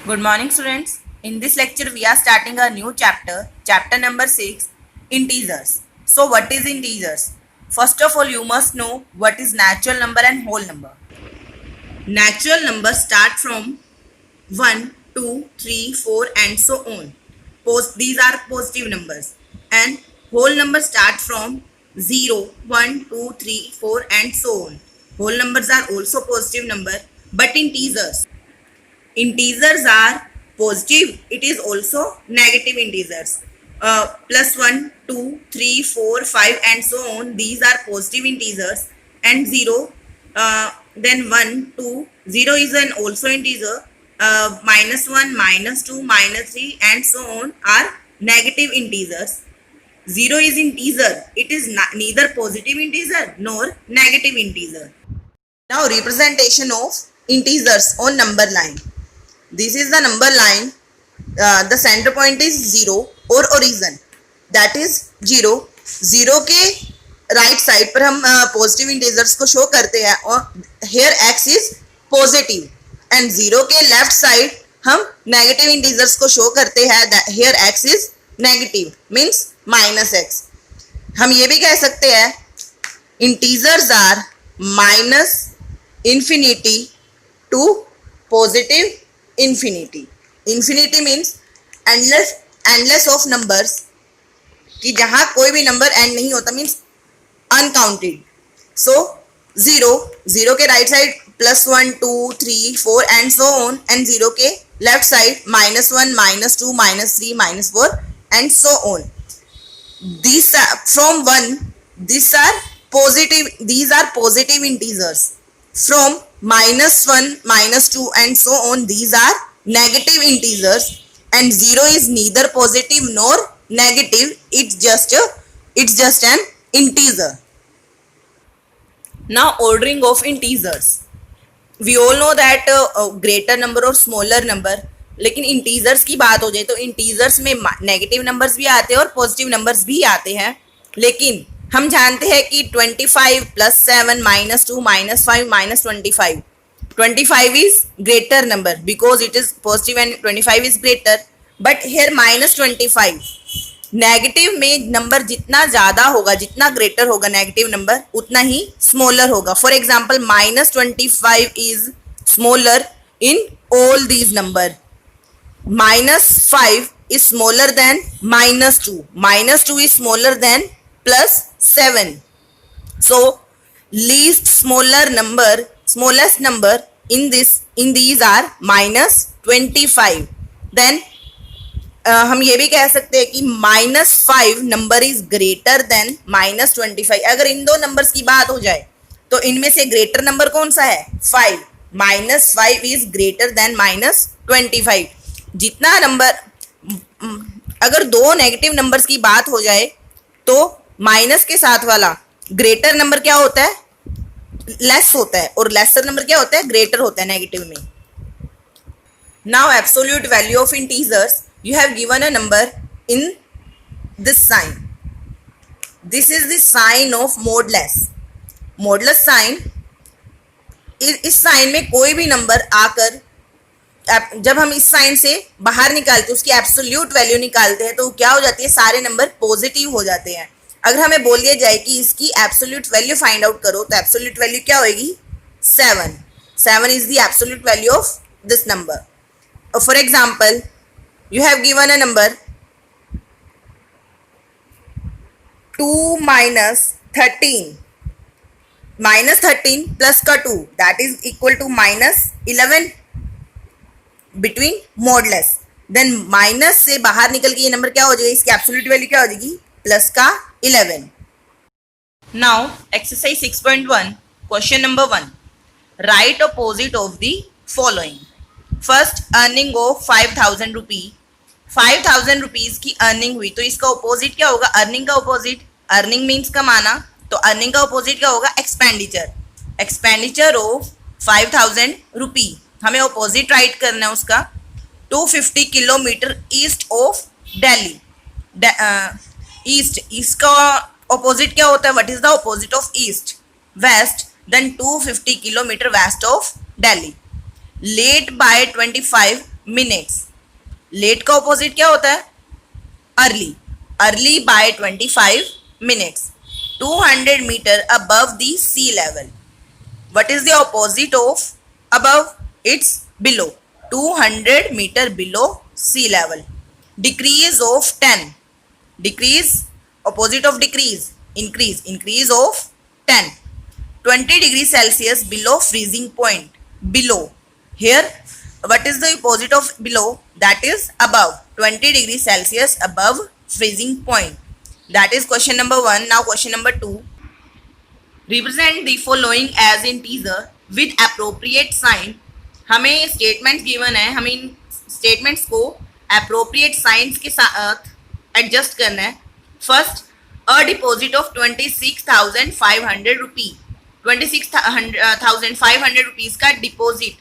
Good morning, students. In this lecture, we are starting a new chapter, chapter number 6, integers. So, what is integers? First of all, you must know what is natural number and whole number. Natural numbers start from 1, 2, 3, 4, and so on. These are positive numbers. And whole numbers start from 0, 1, 2, 3, 4, and so on. Whole numbers are also positive number, but integers are positive, it is also negative integers. Plus 1, 2, 3, 4, 5, and so on, these are positive integers. And 0, then 1, 2, 0 is an also integer. Minus 1, minus 2, minus 3, and so on are negative integers. 0 is integer, it is neither positive integer nor negative integer. Now representation of integers on number line. This is the number line. The center point is 0 or origin, that is 0. 0 के right side पर हम positive integers को show करते हैं और here x is positive, and 0 के left side हम negative integers को शो करते हैं here x is negative means minus x. हम ये भी कह सकते हैं integers are minus infinity to positive infinity. Infinity means endless of numbers, कि जहां कोई भी नंबर एंड नहीं होता, मीन्स अनकाउंटेड. सो 0 के right side plus 1, 2, 3, 4 and so on, and 0 के left side minus 1, minus 2, minus 3, minus 4 and so on. These from 1, these are positive integers. From minus 1, minus 2, and so on, these are negative integers. And 0 is neither positive nor negative, it's just an integer. Now ordering of integers. We all know that greater number or smaller number. लेकिन integers की बात हो जाए तो integers में negative numbers भी आते हैं और पॉजिटिव नंबर्स भी आते हैं. लेकिन हम जानते हैं कि 25 plus 7 minus 2 minus 5 minus 25 is greater number because it is positive and 25 is greater. But here minus 25, negative में नंबर जितना ज़्यादा होगा, जितना ग्रेटर होगा नेगेटिव नंबर, उतना ही स्मॉलर होगा. For example minus 25 is smaller in all these number. Minus 5 is smaller than minus 2. Minus 2 is smaller than plus 7. So smallest number in these are minus 25. Then हम ये भी कह सकते हैं कि minus 5 number is greater than minus 25. अगर इन दो numbers की बात हो जाए तो इनमें से ग्रेटर नंबर कौन सा है? 5. Minus 5 is greater than minus 25. जितना नंबर, अगर दो नेगेटिव नंबर्स की बात हो जाए तो माइनस के साथ वाला ग्रेटर नंबर क्या होता है? लेस होता है, और लेसर नंबर क्या होता है? ग्रेटर होता है नेगेटिव में. Now absolute value of integers. You have given a number in this sign. This is the sign of modulus. Modulus sign, इस साइन में कोई भी नंबर आकर जब हम इस साइन से बाहर निकालते हैं, उसकी एब्सोल्यूट वैल्यू निकालते हैं, तो क्या हो जाती है? सारे नंबर पॉजिटिव हो जाते हैं. अगर हमें बोल दिया जाए कि इसकी एब्सोल्यूट वैल्यू फाइंड आउट करो, तो एब्सोल्यूट वैल्यू क्या होगी? 7 is the absolute value of this number. For example, you have given a number 2 minus 13. Minus 13 plus का 2, that is equal to minus 11 between modulus. Then minus से बाहर निकल के ये नंबर क्या हो जाएगा? इसकी एब्सोल्यूट वैल्यू क्या हो जाएगी? प्लस का 11. Now exercise 6.1 question number 1. Right opposite of the following. First, earning of 5000 rupee. 5000 rupees की अर्निंग हुई, तो इसका अपोजिट क्या होगा? अर्निंग का अपोजिट. अर्निंग मीन्स कमाना, तो अर्निंग का अपोजिट क्या होगा? एक्सपेंडिचर. Expenditure of 5000 rupee. हमें अपोजिट राइट करना है उसका. 250 kilometre east of Delhi. East, इसका अपोजिट क्या होता है? What is the opposite of east? West. Then 250 kilometre west of Delhi. Late by 25 minutes. Late का ऑपोजिट क्या होता है? Early. Early by 25 minutes. 200 meter above the sea level. What is the opposite of above? It's below. 200 meter below sea level. Decrease of 10. Decrease, opposite of decrease. Increase. Increase of 10. 20 degrees Celsius below freezing point. Below. Here, what is the opposite of below? That is above. 20 degrees Celsius above freezing point. That is question number 1. Now question number 2. Represent the following as in teaser with appropriate sign. हमें statements given है, हमें इन statements को appropriate science के साथ adjust करना है. First, a deposit of 26,500 rupee. 26,500 rupees का deposit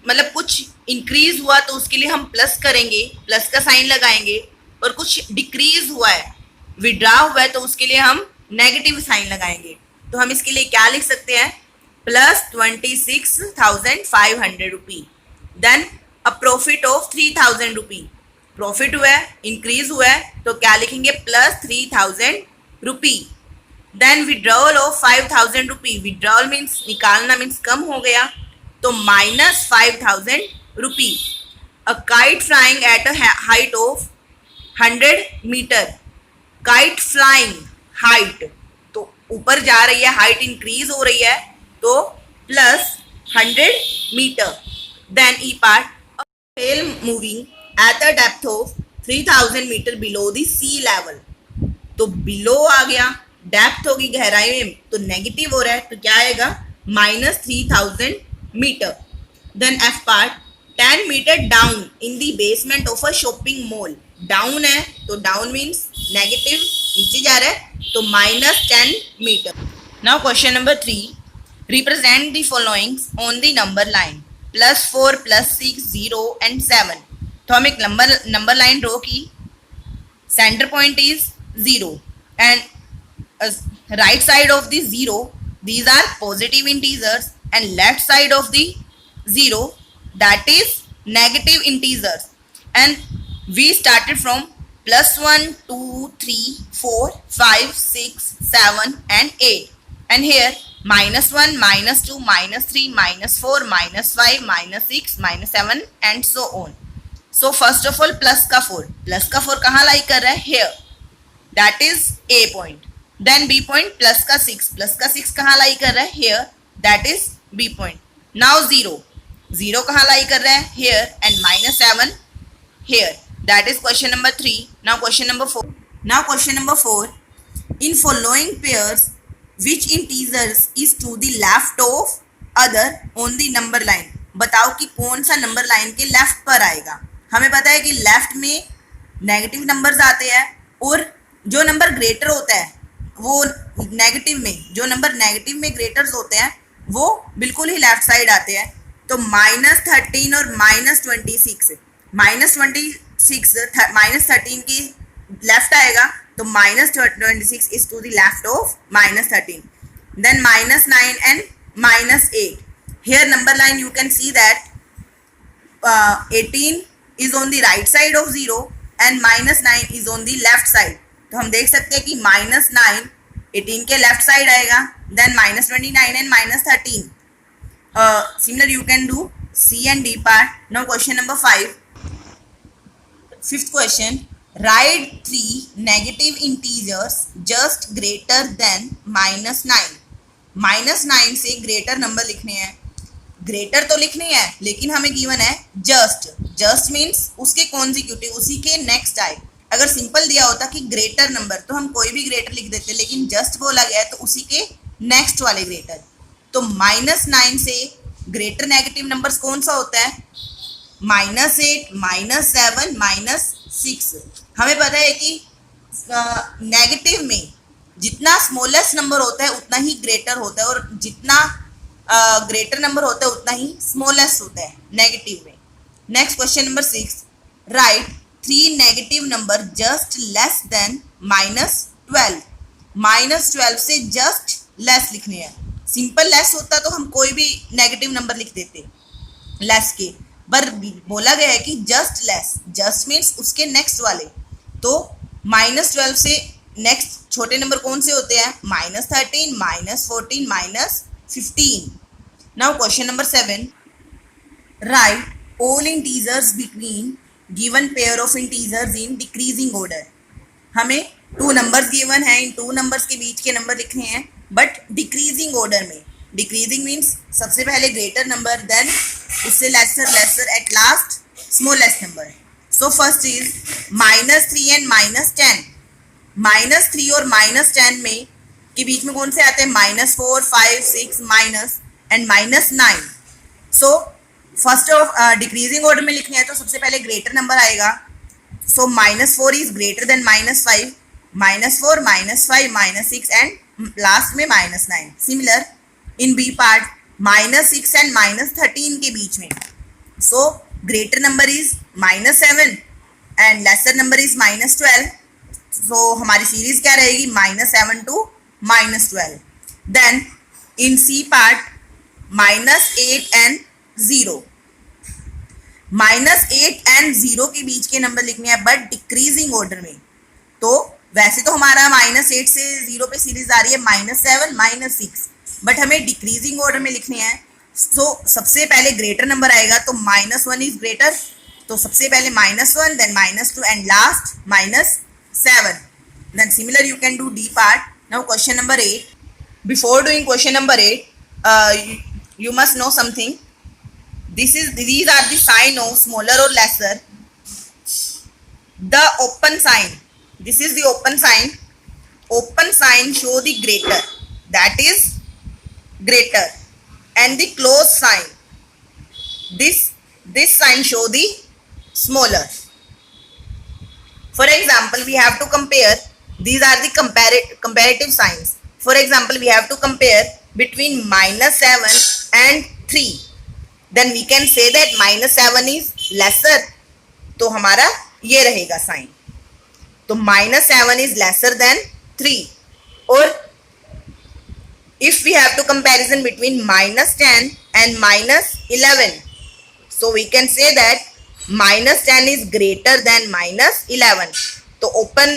मतलब कुछ इंक्रीज हुआ तो उसके लिए हम प्लस करेंगे, प्लस का साइन लगाएंगे. और कुछ डिक्रीज हुआ है, विड्रा हुआ है, तो उसके लिए हम नेगेटिव साइन लगाएंगे. तो हम इसके लिए क्या लिख सकते हैं? Plus 26,500 rupee. Then a profit of 3,000 rupee. Profit हुआ है, इंक्रीज हुआ है, तो क्या लिखेंगे? Plus 3,000 rupee. Then withdrawal of 5,000 rupee. Withdrawal means निकालना, मीन्स कम हो गया, तो minus 5,000 rupee. A kite flying at a height of 100 metre. Kite flying, height तो ऊपर जा रही है, हाइट इंक्रीज हो रही है, तो plus 100 metre. Then E part, whale moving at a depth of 3,000 metre below the sea level. तो बिलो आ गया, डेप्थ होगी गहराई में, तो नेगेटिव हो रहा है, तो क्या आएगा? Minus 3,000 metre. Then F part, 10 metre down in the basement of a shopping mall. Down है तो डाउन मीन्स नेगेटिव, नीचे जा रहा है, तो minus 10 metre. Now question number 3. Represent the followings on the number line. +4, +6, 0 and 7. तो हम एक नंबर लाइन ड्रॉ की. Centre point is 0 and right side of the 0, these are positive integers, and left side of the 0, that is negative integers. And we started from +1, 2, 3, 4, 5, 6, 7 and 8. And here -1, -2, -3, -4, -5, -6, -7 and so on. So first of all plus का 4 कहाँ लाई कर रहा है? Here, that is A point. Then B point, plus का 6 कहाँ लाई कर रहा है? Here, that is B point. Now 0 कहाँ लाई कर रहा है? Here, and -7 here. That is question number 3. Now question number 4. Now question number 4. In following pairs, which integers is to the left of other on the number line? बताओ कि कौन सा number line के left पर आएगा. हमें पता है कि लेफ्ट में नेगेटिव नंबर्स आते हैं, और जो नंबर ग्रेटर होता है वो नेगेटिव में, जो नंबर नेगेटिव में ग्रेटर्स होते हैं वो बिल्कुल ही लेफ्ट साइड आते हैं. तो -13 और -26, -13 की लेफ्ट आएगा, तो -26 is to the left of -13. Then -9 and -8. Here number line you can see that 18 is on the right side of 0 and -9 is on the left side. तो हम देख सकते हैं कि -9 18 के लेफ्ट साइड आएगा. Then -29 and -13. Similar you can do C and D part. Now question number 5. Fifth question. Write 3 negative integers just greater than -9. -9 से greater number लिखने हैं. ग्रेटर तो लिखनी है, लेकिन हमें गिवन है जस्ट मीन्स उसके कॉन्जिक्यूटिव, उसी के नेक्स्ट आए. अगर सिंपल दिया होता कि ग्रेटर नंबर, तो हम कोई भी ग्रेटर लिख देते, लेकिन जस्ट बोला गया है तो उसी के नेक्स्ट वाले ग्रेटर. तो -9 से ग्रेटर नेगेटिव नंबर्स कौन सा होता है? -8, -7, -6. हमें पता है कि नेगेटिव में जितना स्मॉलेस्ट नंबर होता है उतना ही ग्रेटर होता है, और जितना ग्रेटर नंबर होता है उतना ही स्मॉलेस्ट होता है नेगेटिव में. Next question number 6. Right 3 negative number just less than -12. -12 से जस्ट लेस लिखने हैं. सिंपल लेस होता तो हम कोई भी नेगेटिव नंबर लिख देते लेस के, पर बोला गया है कि जस्ट लेस, जस्ट मीन्स उसके नेक्स्ट वाले, तो -12 से नेक्स्ट छोटे नंबर कौन से होते हैं? -13, -14, -15. Now question number 7, right all integers between given pair of integers in decreasing order. हमें 2 नंबर्स गिवन है, इन 2 नंबर्स के बीच के नंबर लिखने हैं बट डिक्रीजिंग ऑर्डर में. डिक्रीजिंग मीन्स सबसे पहले ग्रेटर नंबर, देन उससे lesser, lesser, at last smallest number. So first is -3 and -10. -3 और -10 में के बीच में कौन से आते हैं? -4, 5, 6 minus and -9. So first of decreasing order में लिखने हैं तो सबसे पहले ग्रेटर नंबर आएगा. So -4 is greater than -5, -4, -5, -6 and last में -9. Similar in B part -6 and -13 के बीच में. So greater number is -7 and lesser number is -12. So हमारी सीरीज क्या रहेगी? -7 to -12. Then in C part -8 and 0. -8 and 0 के बीच के नंबर लिखने हैं बट डिक्रीजिंग ऑर्डर में. तो वैसे तो हमारा -8 से 0 पे सीरीज आ रही है -7, -6, बट हमें डिक्रीजिंग ऑर्डर में लिखने हैं. सो सबसे पहले ग्रेटर नंबर आएगा तो -1 इज ग्रेटर, तो सबसे पहले -1, then -2 and last -7. Then similar you can do D part. Now question number 8. Before doing question number 8, you must know something. These are the sign of smaller or lesser. The open sign. This is the open sign. Open sign show the greater. That is greater. And the close sign. This sign show the smaller. For example, we have to compare. These are the comparative signs. For example, we have to compare between -7 and 3. Then we can say that -7 is lesser. तो हमारा ये रहेगा sign. तो -7 is lesser than 3. और if we have to comparison between -10 and -11, so we can say that -10 is greater than -11. तो open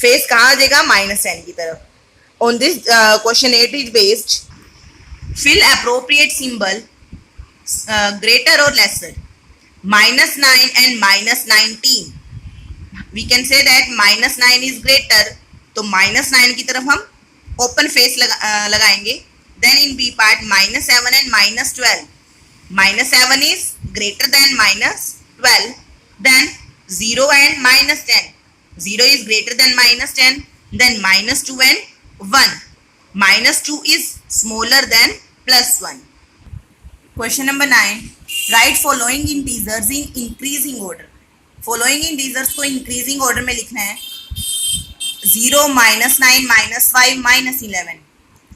face कहाँ आ जाएगा? -10 की तरफ. On this question 8 is based. Fill appropriate symbol, greater or lesser. -9 and -19. We can say that -9 is greater. तो -9 की तरफ हम open face लगाएंगे. Then in B part -7 and -12. -7 is greater than -12. Then 0 and -10. 0 is greater than -10. Then -2 and 1. -2 is smaller than +1. Question number 9. Write following integers in increasing order. Following integers को increasing order में लिखना है. 0, -9, -5, -11.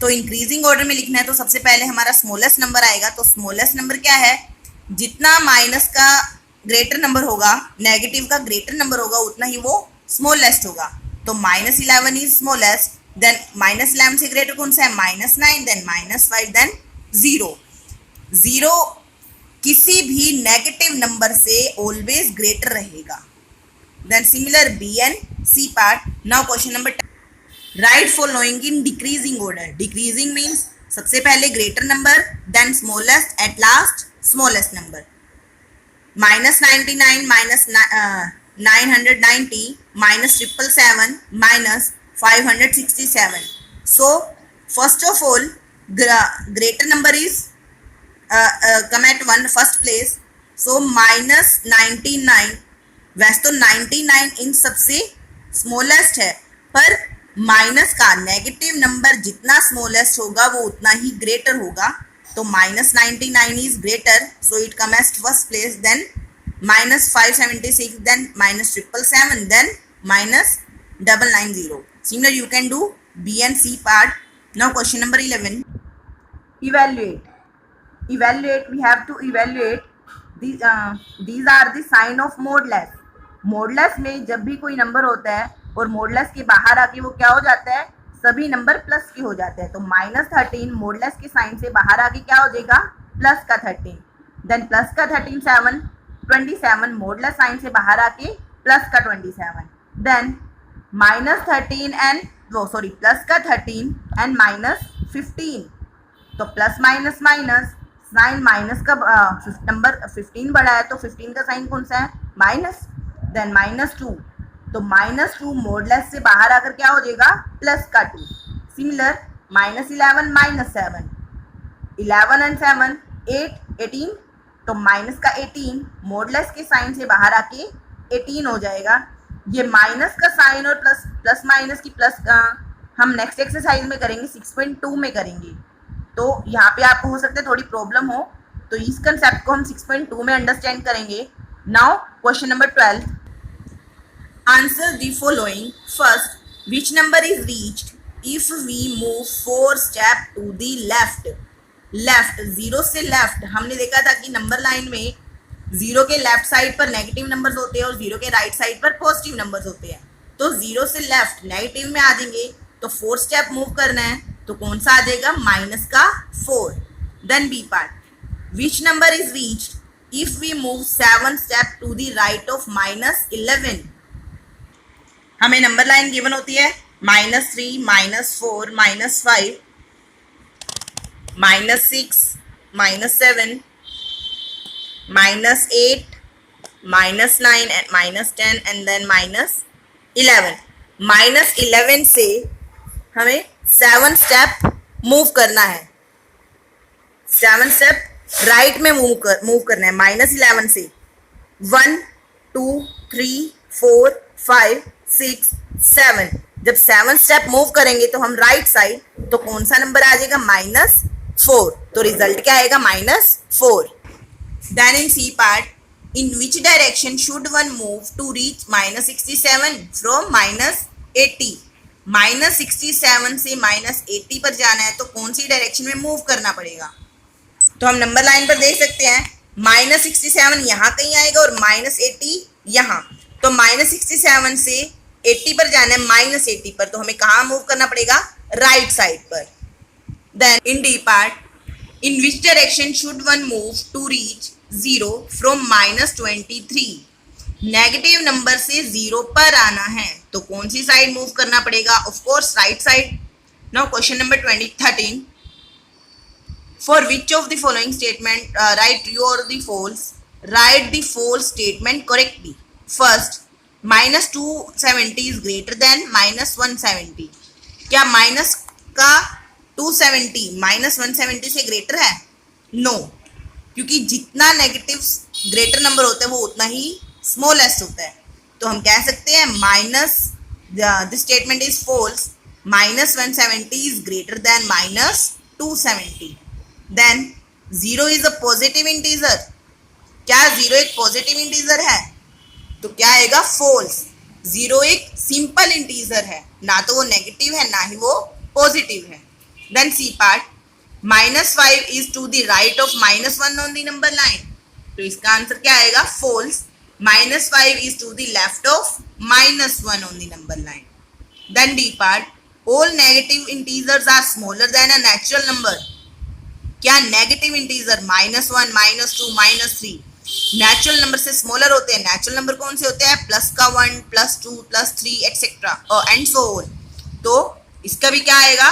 तो increasing order में लिखना है तो सबसे पहले हमारा smallest number आएगा. तो smallest number क्या है? जितना माइनस का ग्रेटर नंबर होगा, नेगेटिव का ग्रेटर नंबर होगा, उतना ही वो स्मॉलेस्ट होगा. तो -11 इज स्मॉलेस्ट. देन -11 से ग्रेटर कौन सा है? -9, देन -5, देन 0. 0 किसी भी नेगेटिव नंबर से ऑलवेज ग्रेटर रहेगा. Then similar B and C part. Now question number 10. Write following in decreasing order. Decreasing means सबसे पहले greater number, then smallest, at last smallest number. -99, -990, -777, -567. So first of all, greater number is come at first place. So -99. वैसे तो 99 इन सबसे smallest है, पर minus का negative number जितना smallest होगा वो उतना ही ग्रेटर होगा. तो -99 is greater, so it comes as first place. Then -576, then -777, then -990. Similar you can do B and C part. Now question number 11. Evaluate. We have to evaluate. These are the sign of modulus. Modulus में जब भी कोई number होता है और modulus के बाहर आके वो क्या हो जाता है? सभी नंबर प्लस के हो जाते हैं. तो -13 मॉडुलस के साइन से बाहर आके क्या हो जाएगा? प्लस का 13. देन प्लस का 13 7, 27 मोडलेस साइन से बाहर आके प्लस का 27, देन माइनस 13 एंड प्लस का 13 एंड माइनस 15, तो plus minus minus sign minus का नंबर 15 बड़ा है तो 15 का साइन कौन सा है, माइनस, देन माइनस 2, तो माइनस 2 मोडलेस से बाहर आकर क्या हो जाएगा, प्लस का 2, सिमिलर माइनस 11 माइनस 7, 11 एंड 7 8, 18, तो माइनस का 18 मोडलेस के साइन से बाहर आके 18 हो जाएगा। ये माइनस का साइन और प्लस माइनस की प्लस हम नेक्स्ट एक्सरसाइज में करेंगे, 6.2 में करेंगे, तो यहाँ पे आपको हो सकता है थोड़ी प्रॉब्लम हो, तो इस कंसेप्ट को हम 6.2 में अंडरस्टैंड करेंगे। Now question number 12, answer the following. First, which number is reached if we move 4 step to the left. Left, zero से लेफ्ट, हमने देखा था कि नंबर लाइन में जीरो के लेफ्ट साइड पर नेगेटिव नंबर्स होते हैं और जीरो के राइट साइड पर पॉजिटिव नंबर्स होते हैं, तो जीरो से लेफ्ट नेगेटिव में आ जाएंगे, तो 4 स्टेप मूव करना है, तो कौन सा आ जाएगा, माइनस का 4। Then B part, which number is reached if we move 7 step to the right of minus 11। हमें नंबर लाइन गिवन होती है -3, -4, -5, -6, -7, -8, -9 and -10 and then -11। -11 से हमें 7 स्टेप मूव करना है, 7 स्टेप राइट में मूव करना है -11 से। 1 2 3 4 5 6 7, जब 7 स्टेप मूव करेंगे तो हम राइट साइड, तो कौन सा नंबर आ जाएगा, -4, तो रिजल्ट क्या आएगा, -4। Then in C part, in which direction should one move to reach -67 from -80? -67 से -80 पर जाना है, तो कौन सी डायरेक्शन में मूव करना पड़ेगा, तो हम नंबर लाइन पर देख सकते हैं -67 यहाँ कहीं आएगा और -80 यहाँ, तो -67 से 80 पर जाना है -80 पर, तो हमें कहाँ मूव करना पड़ेगा, राइट साइड पर। Then in D part, in which direction should one move to reach 0 from -23? Negative number से 0 पर आना है, तो कौन सी साइड मूव करना पड़ेगा, of course right side. Now question number 13, for which of the following statement right true और the false, right the false statement correctly. First, -270 is greater than -170। क्या माइनस का 270 -170 से ग्रेटर है, नो, क्योंकि जितना negative greater number होता है वो उतना ही स्मॉलेस्ट होता है, तो हम कह सकते हैं minus this statement is false, -170 is greater than -270। Then 0 is a positive integer, क्या 0 एक पॉजिटिव इंटीजर है, तो क्या आएगा, फॉल्स। 0 एक सिंपल इंटीजर है, ना तो वो नेगेटिव है ना ही वो पॉजिटिव है। Then C part, -5 is to the right of -1 on the number line, तो इसका आंसर क्या आएगा, false। -5 is to the left of -1 on the number line। Then D part, all negative integers are smaller than a natural number। क्या negative integer -1 -2 -3 natural number से smaller होते हैं। Natural number कौन से होते हैं, +1 +2 +3 एक्सेट्रा एंड सो ऑन, तो इसका भी क्या आएगा,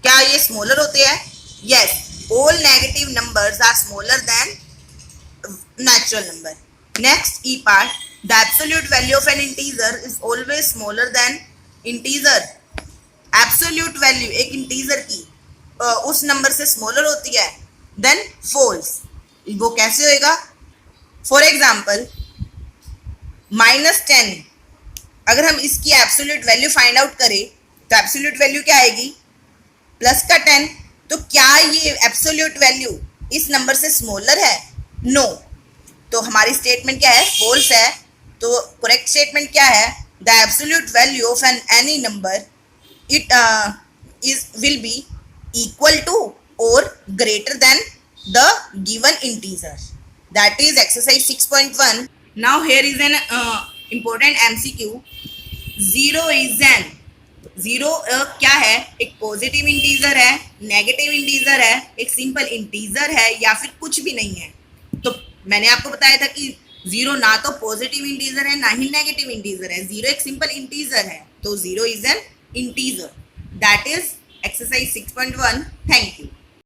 क्या ये स्मॉलर होते हैं, yes, all negative numbers are smaller than natural number. Next E part, the absolute value of an integer is always smaller than integer. Absolute value एक इंटीजर की उस नंबर से स्मॉलर होती है, देन फॉल्स। वो कैसे होएगा, फॉर एग्जाम्पल -10, अगर हम इसकी एब्सोल्यूट वैल्यू फाइंड आउट करें तो एब्सोल्यूट वैल्यू क्या आएगी, प्लस का 10, तो क्या ये एब्सोल्यूट वैल्यू इस नंबर से स्मॉलर है, नो, तो हमारी स्टेटमेंट क्या है, फॉल्स है। तो करेक्ट स्टेटमेंट क्या है, the absolute value of an any number it will be equal to और greater than the given integer, that is exercise 6.1। Now here is an important MCQ. 0 is an zero क्या है, एक positive integer है, negative integer है, एक simple integer है, या फिर कुछ भी नहीं है। तो मैंने आपको बताया था कि जीरो ना तो पॉजिटिव इंटीजर है ना ही नेगेटिव इंटीजर है, जीरो एक सिंपल इंटीजर है, तो zero is an integer. That is exercise 6.1। Thank you.